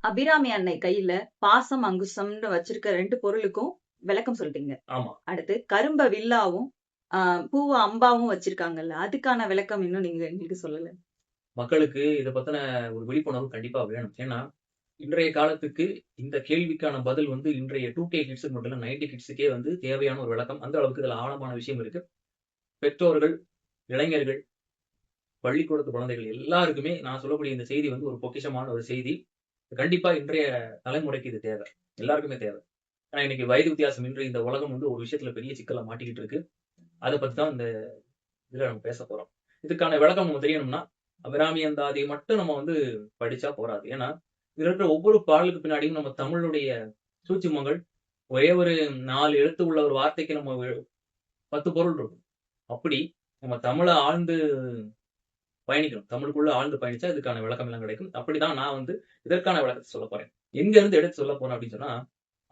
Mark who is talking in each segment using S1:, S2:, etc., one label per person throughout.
S1: அபிராமி அன்னை கையில பாசம், அங்குசம்னு வச்சிருக்க 2 பொருளுக்கும் விளக்கம் சொல்லிட்டீங்க.
S2: ஆமா.
S1: அடுத்து கரும்ப வில்லாவும், பூவ அம்பாவும் வச்சிருக்காங்கல்ல. அதுக்கான விளக்கம் இன்னும் நீங்க எங்களுக்கு சொல்லல.
S2: மக்களுக்கு இத பத்தின ஒரு விழிப்புணர்வு கண்டிப்பா வேணும். ஏன்னா, இன்றைய காலத்துக்கு இந்த கேள்விக்கான பதில் வந்து இன்றைய 2K கிட்ஸ்க்கு மட்டும் இல்ல 90 கிட்ஸ்க்கே வந்து தேவையான ஒரு விளக்கம். அந்த அளவுக்கு இதுல ஆழமான விஷயம் இருக்கு. பெற்றோர்கள், இளைஞர்கள், பள்ளிக்கூடத்து குழந்தைகள் எல்லாருக்குமே நான் சொல்லக்கூடிய இந்த செய்தி வந்து ஒரு பொக்கிஷமான ஒரு செய்தி. கண்டிப்பா இன்றைய தலைமுறைக்கு இது தேவை. எல்லாருக்குமே தேவை. ஏன்னா இன்னைக்கு வயது வித்தியாசம் இன்றி இந்த உலகம் வந்து ஒரு விஷயத்துல பெரிய சிக்கல்ல மாட்டிக்கிட்டு இருக்கு. அத பத்தி தான் இந்த இதுல நம்ம பேசப் போறோம். இதுக்கான விளக்கம் நமக்கு தெரியணும்னா, அபிராமி அந்தாதிய மட்டும் நம்ம வந்து படிச்சா போராது. ஏன்னா, இதுல இருக்கிற ஒவ்வொரு பாடலுக்கு பின்னாடியும் நம்ம தமிழுடைய சூட்சுமங்கள் ஒரே ஒரு 4 எழுத்து உள்ள ஒரு வார்த்தைக்கு நம்ம 10 பொருள் இருக்கும். அப்படி நம்ம தமிழ ஆழ்ந்து பயணிக்கணும். தமிழுக்குள்ள ஆழ்ந்து பயணிச்சா இதுக்கான விளக்கம் எல்லாம் கிடைக்கும். அப்படிதான் நான் வந்து இதற்கான விளக்கத்த சொல்லப் போறேன். எங்க இருந்து எடுத்து சொல்லப் போறேன் அப்படின்னு சொன்னா,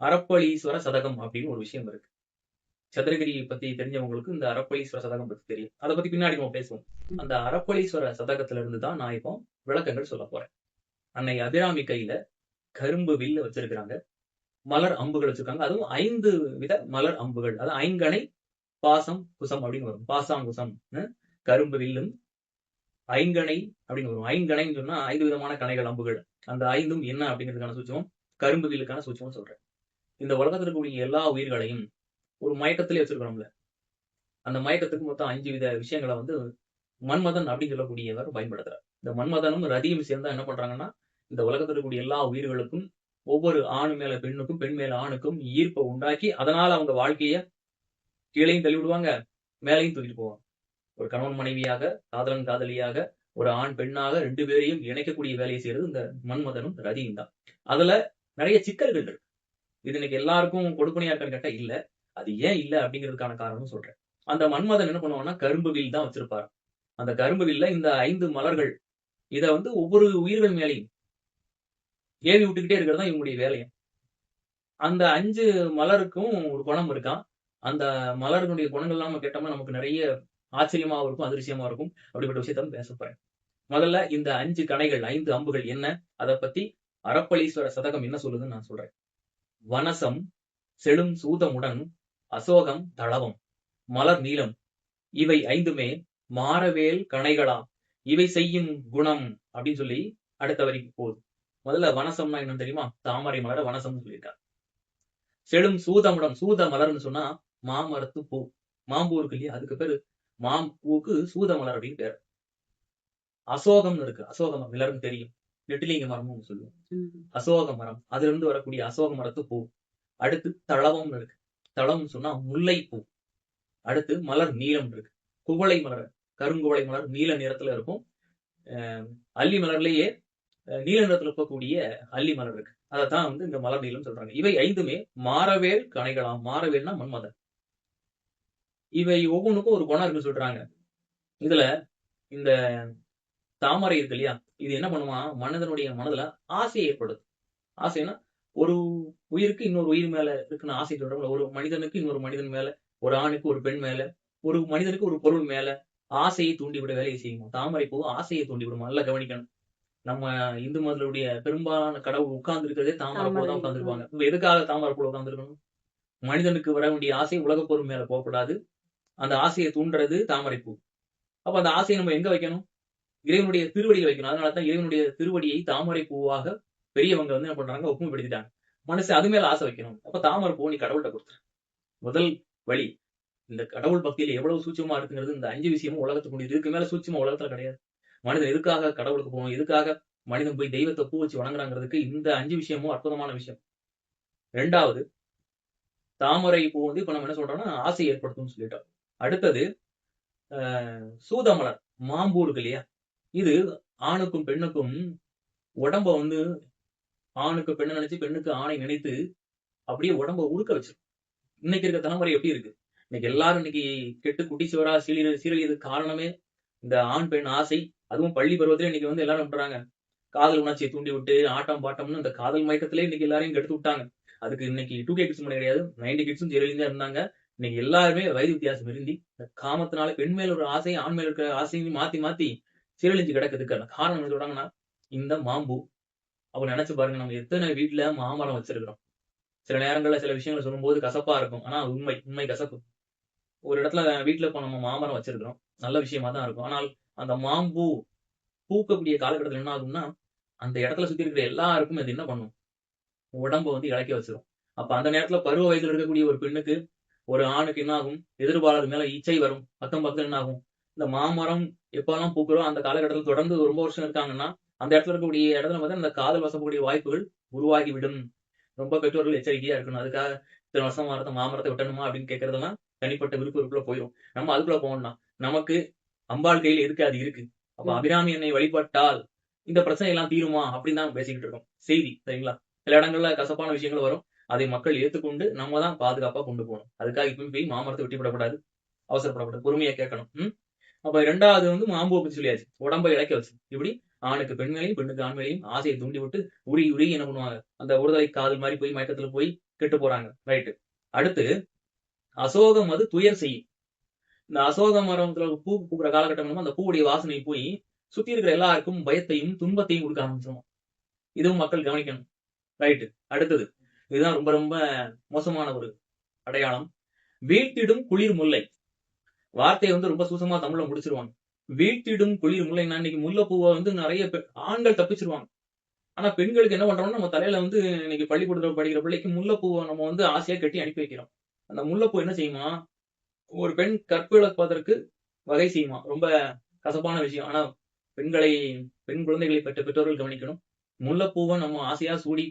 S2: அரப்பளீஸ்வர சதகம் அப்படின்னு ஒரு விஷயம் இருக்கு. சதுரகிரி பத்தி தெரிஞ்சவங்களுக்கு இந்த அரப்பளீஸ்வர சதகம் பத்தி தெரியும். அத பத்தி பின்னாடி நம்ம பேசுவோம்.
S1: ம்.
S2: அந்த அரப்பளீஸ்வர சதகத்துல இருந்து தான் நான் இப்போ விளக்கங்கள் சொல்லப் போறேன். அன்னை அபிராமி கையில கரும்பு வில்லு வச்சிருக்காங்க. மலர் அம்புகள் வச்சிருக்காங்க. அதுவும் 5 வித மலர் அம்புகள். அதாவது ஐங்கணை, பாசம், குசம் அப்படின்னு வரும். பாசாங்குசம், கரும்பு வில்லும், ஐங்கணை அப்படின்னு வரும். ஐங்கணைன்னு சொன்னா 5 விதமான கணைகள், அம்புகள். அந்த 5ம் என்ன அப்படிங்கிறதுக்கான சூட்சமம், கரும்பு வில்லுக்கான சூட்சமம் சொல்றேன். இந்த உலகத்துல இருக்கக்கூடிய எல்லா உயிர்களையும் ஒரு மயக்கத்திலே வச்சிருக்கிறோம்ல. அந்த மயக்கத்துக்கு மொத்தம் 5 வித விஷயங்கள வந்து மன்மதன் அப்படின்னு சொல்லக்கூடியவர் பயன்படுத்துறார். இந்த மன்மதனும் ரதியும் சேர்ந்தா என்ன பண்றாங்கன்னா, இந்த உலகத்துல இருக்கக்கூடிய எல்லா உயிர்களுக்கும் ஒவ்வொரு ஆண் மேல பெண்ணுக்கும், பெண் மேல ஆணுக்கும் ஈர்ப்ப உண்டாக்கி, அதனால அவங்க வாழ்க்கைய கீழயும் தள்ளி விடுவாங்க, மேலயும் தூக்கிட்டு போவாங்க. ஒரு கணவன் மனைவியாக, காதலன் காதலியாக, ஒரு ஆண் பெண்ணாக 2 பேரையும் இணைக்கக்கூடிய வேலைய செய்றது இந்த மன்மதனும், ரதியும் தான். அதுல நெறைய சிக்கல்கள் இருக்கு. இது இன்னைக்கு எல்லாருக்கும் கொடுப்பனையா இருக்கான்னு கேட்டா இல்ல. அது ஏன் இல்ல அப்படிங்கிறதுக்கான காரணமும் சொல்றேன். அந்த மன்மதன் என்ன பண்ணுவான்னா, கரும்பு வில் தான் வச்சிருப்பாராம். அந்த கரும்பு வில்ல இந்த 5 மலர்கள், இத வந்து ஒவ்வொரு உயிர்கள் மேலயும் ஏவி விட்டுக்கிட்டே இருக்கிறது தான் இவங்களுடைய வேலையாம். அந்த 5 மலருக்கும் ஒரு குணம் இருக்காம். அந்த மலர்களுடைய குணங்கள்லாம் நம்ம கேட்டோம்னா நமக்கு நெறைய ஆச்சரியமாவும் இருக்கும், அதிசயமா இருக்கும். அப்படிப்பட்ட விஷயத்த தான் பேசப் போறேன். முதல்ல இந்த 5 கணைகள், 5 அம்புகள் என்ன? அதப் பத்தி அரப்பளீஸ்வர சதகம் என்ன சொல்லுதுன்னு நான் சொல்றேன். வனசம், செழும் சூதமுடன், அசோகம், தளவம், மலர் நீலம் இவை 5மே மாறவேல் கணைகளாம். இவை செய்யும் குணம் அப்படின்னு சொல்லி அடுத்த வரிக்கு போகுது. முதல்ல வனசம்னா என்னன்னு தெரியுமா? தாமரை மலர வனசம்னு சொல்லியிருக்காங்க. செழும் சூதமுடன், சூத மலர்ன்னு சொன்னா மாமரத்து பூ. மாம்பூ இருக்கு இல்லையா? அதுக்கு பேரு மாம்பூக்கு சூத மலர் அப்படின்னு பேரு. அசோகம்னு இருக்கு. அசோக மரம் எல்லாருக்கும் தெரியும். நெட்டிலிங்க மரம்னு சொல்லுவோம்.
S1: ம்.
S2: அசோக மரம். அதிலிருந்து வரக்கூடிய அசோக மரத்து பூ. அடுத்து தளவம்னு இருக்கு. தளவம்னு சொன்னா முல்லைப்பூ. அடுத்து மலர் நீலம் இருக்கு. குவளை மலர், கருங்குவளை மலர் நீல நிறத்துல இருக்கும். அ அல்லி மலர்லயே நீல நிறத்துல இருக்கக்கூடிய அல்லி மலர் இருக்கு. அதத்தான் வந்து இந்த மலர் நீலம்னு சொல்றாங்க. இவை 5மே மாறவேல் கணைகளாம். மாறவேல்னா மன்மதன். இவை ஒவ்வொன்னுக்கும் ஒரு குணம் இருக்குன்னு சொல்றாங்க. இதுல இந்த தாமரை இருக்கு இல்லையா? இது என்ன பண்ணுமாம், மனிதனுடைய மனதுல ஆசைய ஏற்படுத்தும். ஆசைன்னா, ஒரு உயிருக்கு இன்னொரு உயிர் மேல இருக்குன்னு ஆசை சொல்றோம்ல. ஒரு மனிதனுக்கு இன்னொரு மனிதன் மேல, ஒரு ஆணுக்கு ஒரு பெண் மேல, ஒரு மனிதனுக்கு ஒரு பொருள் மேல ஆசையை தூண்டிவிட வேலையை செய்யுமாம். தாமரை பூ ஆசையை தூண்டிவிடுமாம். நல்லா கவனிக்கணும். நம்ம இந்து மதத்தினுடைய பெரும்பாலான கடவுள் உட்கார்ந்து இருக்கிறதே தாமரை பூல தான்
S1: தாமரை.
S2: உட்கார்ந்திருப்பாங்க. இப்ப எதுக்காக தாமரை பூல உட்கார்ந்திருக்கணும்? மனிதனுக்கு வர வேண்டிய ஆசை உலகப் பொருள் மேல போகக்கூடாது. அந்த ஆசைய தூண்டுறது தாமரை பூ. அப்ப அந்த ஆசைய நம்ம எங்க வைக்கணும்? இறைவனுடைய திருவடியில வைக்கணும். அதனால தான் இறைவனுடைய திருவடியை தாமரை பூவாக பெரியவங்க வந்து என்ன பண்றாங்க? ஒப்புமைப்படுத்திட்டாங்க. மனுஷன் அது மேல ஆசை வைக்கணும். அப்ப தாமரை பூவ நீ கடவுள்ட்ட குடுத்துரு. முதல் வழி. இந்த கடவுள் பக்தியில எவ்வளவு சூட்சமமா இருக்குங்கிறது இந்த 5 விஷயமும் உலகத்துக்கு முடியுது. இதுக்கு மேல சூட்சமம் உலகத்துல கிடையாது. மனிதன் எதுக்காக கடவுளுக்கு போணும்? எதுக்காக மனிதன் போய் தெய்வத்த பூ வச்சு வணங்குறாங்கிறதுக்கு இந்த 5 விஷயமும் அற்புதமான விஷயம். 2வது தாமரை பூ வந்து இப்ப நம்ம என்ன சொல்றோம்னா, ஆசைய ஏற்படுத்தும்னு சொல்லிட்டோம். அடுத்தது அ சூதமலர், மாம்பூ இருக்கு இல்லையா? இது ஆணுக்கும், பெண்ணுக்கும் உடம்ப வந்து ஆணுக்கு பெண்ண நினைச்சு, பெண்ணுக்கு ஆணை நினைத்து அப்படியே உடம்ப உருக்க வச்சிரும். இன்னைக்கு இருக்க தலைமுறை எப்படி இருக்கு? இன்னைக்கு எல்லாரும் இன்னைக்கு கெட்டு குட்டிச்சுவரா சீரழியறதுக்கு காரணமே இந்த ஆண், பெண் ஆசை. அதுவும் பள்ளி பருவத்திலே இன்னைக்கு வந்து எல்லாரும் என்ன பண்றாங்க? காதல் உணர்ச்சிய தூண்டி விட்டு, ஆட்டம் பாட்டம்ன்னு இந்த காதல் மயக்கத்திலே இன்னைக்கு எல்லாரையும் கெடுத்து விட்டாங்க. அதுக்கு இன்னைக்கு 2K கிட்ஸ் மட்டும் கிடையாது. 90 கிட்ஸும் ஜெயிலா இருந்தாங்க. இன்னைக்கு எல்லாருமே வயது வித்தியாசம் விரும்பி, இந்த காமத்தினால பெண் மேல ஒரு ஆசை, ஆண் மேல இருக்கிற ஆசையும் மாத்தி மாத்தி சீரழிஞ்சு கிடக்குதுக்கான காரணம் என்ன சொல்றாங்கன்னா, இந்த மாம்பூ. அப்ப நினைச்சு பாருங்க, நம்ம எத்தனை வீட்ல மாமரம் வச்சிருக்கிறோம். சில நேரங்கள்ல சில விஷயங்கள சொல்லும்போது கசப்பா இருக்கும். ஆனா உண்மை கசப்பு. ஒரு இடத்துல வீட்ல இப்ப நம்ம மாமரம் வச்சிருக்கிறோம். நல்ல விஷயமா தான் இருக்கும். ஆனால் அந்த மாம்பூ பூக்கக்கூடிய காலகட்டத்துல என்ன ஆகும்னா, அந்த இடத்துல சுத்தி இருக்கிற எல்லாருக்கும் அது என்ன பண்ணும்? உடம்ப வந்து இளைக்க வச்சுரும். அப்ப அந்த நேரத்துல பருவ வயதில இருக்கக்கூடிய ஒரு பெண்ணுக்கு, ஒரு ஆணுக்கு என்ன ஆகும்? எதிர்பாராத மேல இச்சை வரும். அக்கம் பக்கத்துல என்ன ஆகும்? இந்த மாமரம் எப்பலாம் பூக்குதோ அந்த காலகட்டத்துல தொடர்ந்து ரொம்ப வருஷம் இருக்காங்கன்னா, அந்த இடத்துல இருக்கக்கூடிய இடத்துல பார்த்தா இந்த காதல் வசப்படக்கூடிய வாய்ப்புகள் உருவாகிவிடும். ரொம்ப பெற்றோர்கள் எச்சரிக்கையா இருக்கணும். அதுக்காக இத்தன வருஷமா வளர்த்த மாமரத்த வெட்டணுமா? அப்படின்னு கேட்கிறதெல்லாம் தனிப்பட்ட விருப்பத்துக்குள்ள போயிரும். நம்ம அதுக்குள்ள போ வேண்டாம். நமக்கு அம்பாள் கையில எதுக்கு அது இருக்கு. அப்ப
S1: ம்.
S2: அபிராமி அன்னை வழிபட்டால் இந்த பிரச்சனை எல்லாம் தீருமா? அப்படின்னு தான் பேசிக்கிட்டு இருக்கோம். செய்தி சரிங்களா? சில இடங்கள்ல கசப்பான விஷயங்கள் வரும். அதை மக்கள் ஏத்துக்கொண்டு நம்ம தான் பாதுகாப்பா கொண்டு போணும். அதுக்காக இப்பவும் போய் மாமரத்த வெட்டி விடக்கூடாது. அவசரப்படக்கூடாது. பொறுமையா கேட்கணும். அப்ப 2வது வந்து மாம்பூவ பத்தி சொல்லியாச்சு. உடம்ப இளைக்க வச்சு. இப்படி ஆணுக்கு பெண் மேலயும், பெண்ணுக்கு ஆண் மேலயும் ஆசைய தூண்டி விட்டு, உருகி உருகி என்ன பண்ணுவாங்க? அந்த ஒருதலை காதல் மாரி போய் மயக்கத்துல போய் கெட்டு போறாங்க. ரைட்டு. அடுத்து அசோக மது துயர் செய்யும். இந்த அசோக மரத்துல பூ பூக்குற காலகட்டம் என்னமோ அந்த பூவுடைய வாசனை போய் சுத்தி இருக்கிற எல்லாருக்கும் பயத்தையும், துன்பத்தையும் குடுக்க ஆரம்பிச்சுரும். இதுவும் மக்கள் கவனிக்கணும். ரைட்டு. அடுத்தது. இதுதான் ரொம்ப ரொம்ப மோசமான ஒரு அடையாளம். வீழ்த்திடும் குளிர் முல்லை. வார்த்தைய வந்து ரொம்ப சூசகமா தமிழ்ல முடிச்சிருவாங்க. வீழ்த்திடும் குளிர் முல்லைன்னா, இன்னைக்கு முல்லைப்பூவ வந்து நெறைய ஆண்கள் தப்பிச்சுருவாங்க. ஆனா பெண்களுக்கு என்ன பண்றோம்னா, நம்ம தலையில வந்து இன்னைக்கு பள்ளிக்கூடத்துல படிக்கிற பிள்ளைக்கு முல்லைப்பூவ நம்ம வந்து ஆசையா கட்டி அனுப்பி வைக்கிறோம். அந்த முல்லைப்பூ என்ன செய்யுமா, ஒரு பெண் கற்பிழப்பதற்கு வகை செய்யுமா. ரொம்ப கசப்பான விஷயம். ஆனா பெண்களை பெண் குழந்தைகளை பெற்ற பெற்றோர்கள் கவனிக்கணும். முல்லைப்பூவ நம்ம ஆசையா சூடி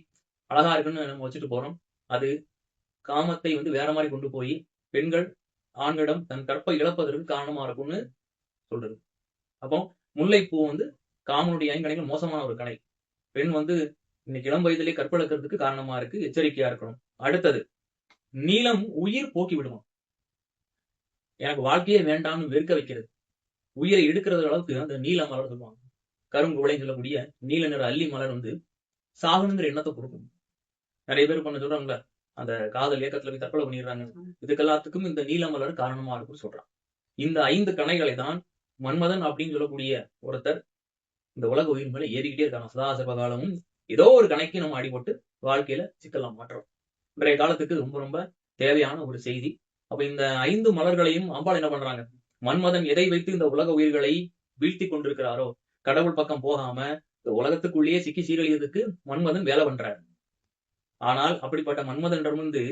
S2: அழகா இருக்குன்னு நம்ம வச்சுட்டு போறோம். அது காமத்தை வந்து வேற மாரி கொண்டு போய் பெண்கள் ஆண்களிடம் தன் கற்பை இழப்பதற்கு காரணமா இருக்கும்னு சொல்றது. அப்போ முல்லைப்பூ வந்து காமனுடைய ஐங்கணைகள் மோசமான ஒரு கணை. பெண் வந்து இன்னைக்கு இளம் வயதிலே கற்பிழக்கிறதுக்கு காரணமா இருக்கு. எச்சரிக்கையா இருக்கணும். அடுத்தது, நீலம் உயிர் போக்கி விடுமாம். எனக்கு வாழ்க்கையே வேண்டாம்னு வெறுக்க வைக்கிறது. உயிரை எடுக்கிறது அளவுக்கு அந்த நீல மலர் சொல்லுவாங்க. கருங்குவளைன்னு சொல்லக்கூடிய நீல நிற அல்லி மலர் வந்து சாகணுங்கிற எண்ணத்த குடுக்கும். நெறைய பேர் பண்ண சொல்றாங்கல்ல, அந்த காதல் ஏக்கத்துல போய் தற்கொலை பண்ணிடுறாங்க. இதுக்கெல்லாத்துக்கும் இந்த நீல மலர் காரணமா இருக்கும்னு சொல்றான். இந்த 5 கணைகளை தான் மன்மதன் அப்படின்னு சொல்லக்கூடிய ஒருத்தர் இந்த உலக உயிர் மேல ஏறிக்கிட்டே இருக்காங்க. சதா சர்வகாலமும் ஏதோ ஒரு கணைக்கு நம்ம அடிபட்டு வாழ்க்கையில சிக்கலாம் மாற்றோம். இன்றைய காலத்துக்கு ரொம்ப ரொம்ப தேவையான ஒரு செய்தி. அப்ப இந்த 5 மலர்களையும் அம்பாள் என்ன பண்றாங்க? மன்மதன் எதை வைத்து இந்த உலக உயிர்களை வீழ்த்திக் கொண்டிருக்கிறாரோ, கடவுள் பக்கம் போகாம இந்த உலகத்துக்குள்ளேயே சிக்கி சீரழியறதுக்கு மன்மதன் வேலை பண்றாரு. ஆனால் அப்படிப்பட்ட மன்மதனிடமிருந்து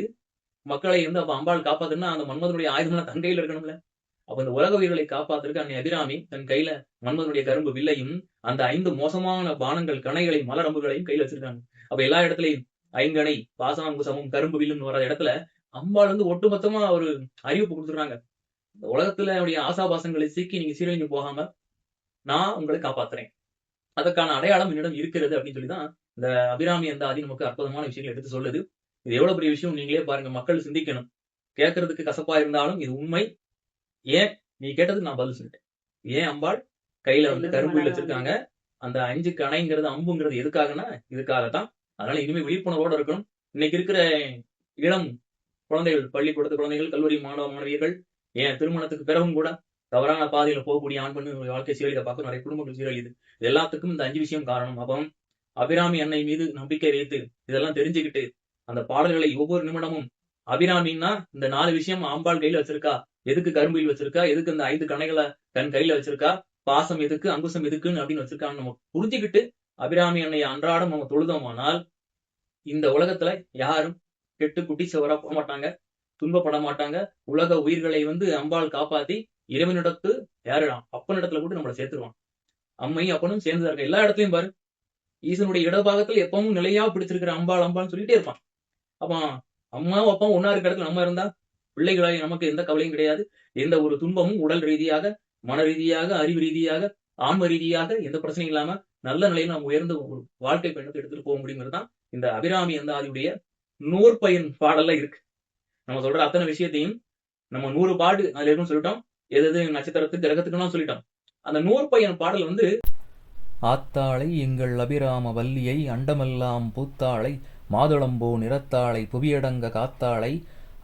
S2: மக்களை வந்து அப்ப அம்பாள் காப்பாத்தணும்னா அந்த மன்மதனுடைய ஆயுதம்லாம் தன் கையில இருக்கணும்ல. அப்ப இந்த உலக உயிர்களை காப்பாத்துறதுக்கு அன்னை அபிராமி தன் கையில மன்மதனுடைய கரும்பு வில்லையும், அந்த 5 மோசமான பானங்கள், கணைகளை, மலரம்புகளையும் கையில வச்சிருக்காங்க. அப்ப எல்லா இடத்துலயும் ஐங்கணை, பாசாங்குசமும், கரும்பு வில்லுன்னு வர இடத்துல அம்பாள் வந்து ஒட்டுமொத்தமா ஒரு அறிவிப்பு குடுத்துடுறாங்க. இந்த உலகத்துல உடைய ஆசாபாசங்களை சிக்கி நீங்க சீரழிஞ்சு போகாம, நான் உங்களை காப்பாத்துறேன். அதற்கான அடையாளம் என்னிடம் இருக்கிறது அப்படின்னு சொல்லி தான் இந்த அபிராமி அந்தாதி நமக்கு அற்புதமான விஷயங்களை எடுத்து சொல்லுது. இது எவ்வளவு பெரிய விஷயம் நீங்களே பாருங்க. மக்கள் சிந்திக்கணும். கேட்கறதுக்கு கசப்பா இருந்தாலும் இது உண்மை. ஏன் நீ கேட்டதுக்கு நான் பதில் சொல்லிட்டேன். ஏன் அம்பாள் கையில வந்து
S1: கையில
S2: கரும்புவில்ல
S1: மலர்
S2: வச்சிருக்காங்க? அந்த 5 கணைங்கிறது, அம்புங்கிறது எதுக்காகன்னா, இதுக்காகத்தான். அதனால இனிமே விழிப்புணர்வோட இருக்கணும். இன்னைக்கு இருக்கிற இளம் குழந்தைகள், பள்ளிக்கூடத்து குழந்தைகள், கல்லூரி மாணவ, மாணவியர்கள், ஏன் திருமணத்துக்கு பிறகும் கூட தவறான பாதையில போகக்கூடிய ஆண், பெண் வாழ்க்கை சீரழித பார்க்க நிறைய குடும்பங்கள் சீரழியுது. இது எல்லாத்துக்கும் இந்த 5 விஷயம் காரணம். அப்போ அபிராமி அன்னை மீது நம்பிக்கை வைத்து, இதெல்லாம் தெரிஞ்சுக்கிட்டு, அந்த பாடல்களை ஒவ்வொரு நிமிடமும் அபிராமின்னா இந்த 4 விஷயம் அம்பாள் கையில வச்சிருக்கா. எதுக்கு கரும்பில் வச்சிருக்கா? எதுக்கு அந்த 5 கணைகள தன் கையில வச்சிருக்கா? பாசம் எதுக்கு? அங்குசம் எதுக்குன்னு அப்படின்னு வச்சிருக்கான்னு நம்ம புரிஞ்சுகிட்டு, அபிராமி அன்னைய அன்றாடம் நம்ம தொழுதோமானால், இந்த உலகத்துல யாரும் கெட்டு குட்டி சுவரா போமாட்டாங்க. துன்பப்பட மாட்டாங்க. உலக உயிர்களை வந்து அம்பாள் காப்பாத்தி, இறைவனிடத்து யாரு? அப்பனிடத்துல கூட நம்மள சேர்த்துருவான். அம்மையும் அப்பனும் சேர்ந்து தான் இருக்க. எல்லா இடத்துலயும் பாரு, ஈசனுடைய இடபாகத்துல எப்பவும் நிலையா பிடிச்சிருக்கிற அம்பாள், அம்பாள்ன்னு சொல்லிட்டே இருப்பான். அப்ப அம்மாவும் அப்பாவும் ஒண்ணா இருக்கிற இடத்துல நம்ம இருந்தா, பிள்ளைகளாகிய நமக்கு எந்த கவலையும் கிடையாது. எந்த ஒரு துன்பமும் உடல் ரீதியாக, மன ரீதியாக, அறிவு ரீதியாக, ஆன்ம ரீதியாக எந்த பிரச்சனையும் இல்லாம நல்ல நிலையில நம்ம உயர்ந்த ஒரு வாழ்க்கை பயணத்தை எடுத்துட்டு போக முடியுங்கிறது தான் இந்த அபிராமி அந்தாதியுடைய நூற்பயன் பாடல்ல இருக்கு. நம்ம சொல்ற அத்தனை விஷயத்தையும் நம்ம 100 பாட்டு அதுல இருக்குன்னு சொல்லிட்டோம். எது எது நட்சத்திரத்துக்கு, கிரகத்துக்குலாம் சொல்லிட்டோம். அந்த நூற்பயன் பாடல் வந்து
S3: ஆத்தாளை எங்கள் அபிராம வல்லியை அண்டமெல்லாம் பூத்தாளை மாதுளம்பூ நிறத்தாளை புவியடங்க காத்தாளை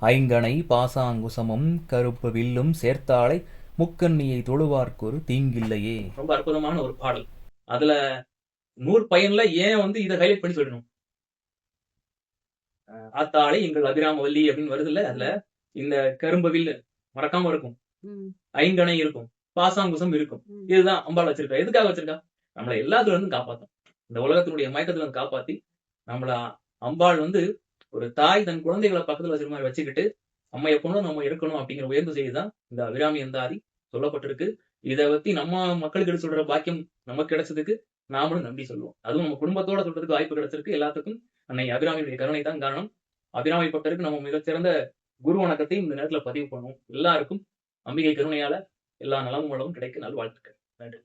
S3: ஐங்கணை பாசாங்குசமும் கருப்பு வில்லும் சேர்த்தாளை முக்கண்ணியை தொழுவார்க்கொரு தீங்கில்லையே.
S2: ரொம்ப அற்புதமான ஒரு பாடல். அதுல நூறு பயன்ல ஏன் வந்து இதை ஹைலைட் பண்ணி சொல்லணும்? ஆத்தாளை எங்கள் அபிராம வல்லி அப்படின்னு வருது இல்ல, அதுல இந்த கரும்பு வில்லு மறக்காம இருக்கும்,
S1: ம்,
S2: ஐங்கணை இருக்கும், பாசாங்குசம் இருக்கும்.
S1: ம்.
S2: இதுதான் அம்பாள் வச்சிருக்கா. எதுக்காக வச்சிருக்கா? நம்மளை எல்லாத்துல இருந்தும் காப்பாத்தும். இந்த உலகத்தினுடைய மயக்கத்துல இருந்து காப்பாத்தி நம்மள அம்பாள் வந்து ஒரு தாய் தன் குழந்தைகளை பக்கத்துல வச்சிருக்க மாதிரி வச்சுக்கிட்டு நம்ம எப்பவும் நம்ம இருக்கணும் அப்படிங்கிற உயர்ந்த செய்தி தான் இந்த அபிராமி அந்தாதி சொல்லப்பட்டிருக்கு. இதை பத்தி நம்ம மக்களுக்கு எடுத்து சொல்ற பாக்கியம் நமக்கு கிடைச்சதுக்கு நாமளும் நன்றி சொல்லுவோம். அதுவும் நம்ம குடும்பத்தோட சொல்றதுக்கு வாய்ப்பு கிடைச்சிருக்கு. எல்லாத்துக்கும் அன்னை அபிராமியுடைய கருணை தான் காரணம். அபிராமி பட்டருக்கு நம்ம மிகச்சிறந்த குரு வணக்கத்தையும் இந்த நேரத்துல பதிவு பண்ணுவோம். எல்லாருக்கும் அம்பிகை கருணையால எல்லா நலமும் வளமும் கிடைக்க நல்வாழ்த்துக்கள். நன்றி.